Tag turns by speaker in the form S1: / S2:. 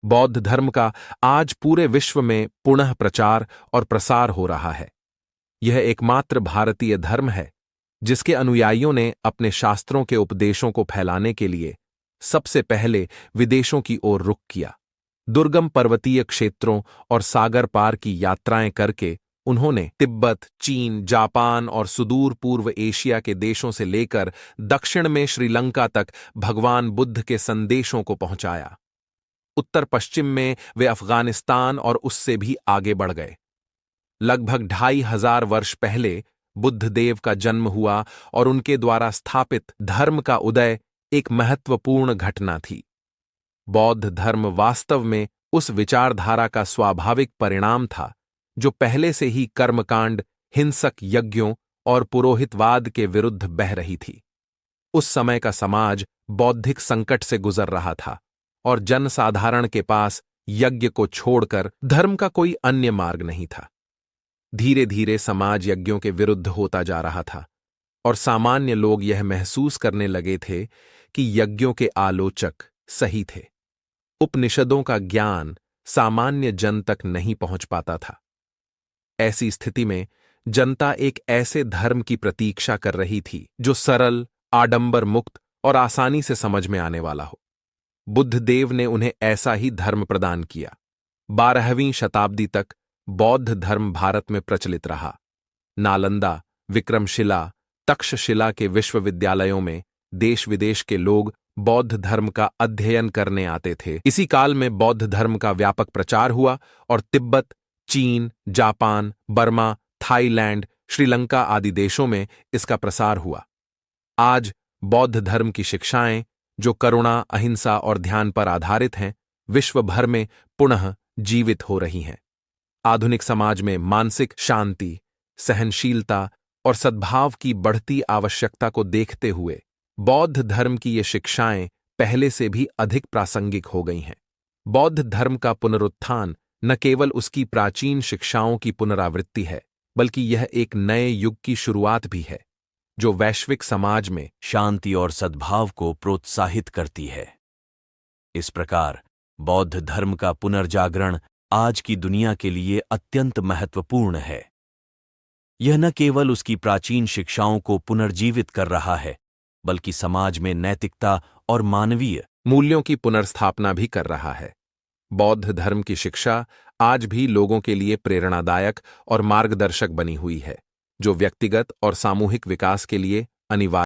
S1: बौद्ध धर्म का आज पूरे विश्व में पुनः प्रचार और प्रसार हो रहा है। यह एकमात्र भारतीय धर्म है जिसके अनुयायियों ने अपने शास्त्रों के उपदेशों को फैलाने के लिए सबसे पहले विदेशों की ओर रुख किया। दुर्गम पर्वतीय क्षेत्रों और सागर पार की यात्राएं करके उन्होंने तिब्बत, चीन, जापान और सुदूर पूर्व एशिया के देशों से लेकर दक्षिण में श्रीलंका तक भगवान बुद्ध के संदेशों को पहुंचाया। उत्तर पश्चिम में वे अफगानिस्तान और उससे भी आगे बढ़ गए। लगभग 2500 वर्ष पहले बुद्धदेव का जन्म हुआ और उनके द्वारा स्थापित धर्म का उदय एक महत्वपूर्ण घटना थी। बौद्ध धर्म वास्तव में उस विचारधारा का स्वाभाविक परिणाम था जो पहले से ही कर्मकांड, हिंसक यज्ञों और पुरोहितवाद के विरुद्ध बह रही थी। उस समय का समाज बौद्धिक संकट से गुजर रहा था और जनसाधारण के पास यज्ञ को छोड़कर धर्म का कोई अन्य मार्ग नहीं था। धीरे धीरे समाज यज्ञों के विरुद्ध होता जा रहा था और सामान्य लोग यह महसूस करने लगे थे कि यज्ञों के आलोचक सही थे। उपनिषदों का ज्ञान सामान्य जन तक नहीं पहुंच पाता था। ऐसी स्थिति में जनता एक ऐसे धर्म की प्रतीक्षा कर रही थी जो सरल, आडंबर मुक्त और आसानी से समझ में आने वाला हो। बुद्धदेव ने उन्हें ऐसा ही धर्म प्रदान किया। 12वीं शताब्दी तक बौद्ध धर्म भारत में प्रचलित रहा। नालंदा, विक्रमशिला, तक्षशिला के विश्वविद्यालयों में देश विदेश के लोग बौद्ध धर्म का अध्ययन करने आते थे। इसी काल में बौद्ध धर्म का व्यापक प्रचार हुआ और तिब्बत, चीन, जापान, बर्मा, थाईलैंड, श्रीलंका आदि देशों में इसका प्रसार हुआ। आज बौद्ध धर्म की शिक्षाएं, जो करुणा, अहिंसा और ध्यान पर आधारित हैं, विश्व भर में पुनः जीवित हो रही हैं। आधुनिक समाज में मानसिक शांति, सहनशीलता और सद्भाव की बढ़ती आवश्यकता को देखते हुए बौद्ध धर्म की ये शिक्षाएं पहले से भी अधिक प्रासंगिक हो गई हैं। बौद्ध धर्म का पुनरुत्थान न केवल उसकी प्राचीन शिक्षाओं की पुनरावृत्ति है, बल्कि यह एक नए युग की शुरुआत भी है जो वैश्विक समाज में
S2: शांति और सद्भाव को प्रोत्साहित करती है। इस प्रकार बौद्ध धर्म का पुनर्जागरण आज की दुनिया के लिए अत्यंत महत्वपूर्ण है। यह न केवल उसकी प्राचीन शिक्षाओं को पुनर्जीवित कर रहा है, बल्कि समाज में नैतिकता और मानवीय
S1: मूल्यों की पुनर्स्थापना भी कर रहा है। बौद्ध धर्म की शिक्षा आज भी लोगों के लिए प्रेरणादायक और मार्गदर्शक बनी हुई है, जो व्यक्तिगत और सामूहिक विकास के लिए अनिवार्य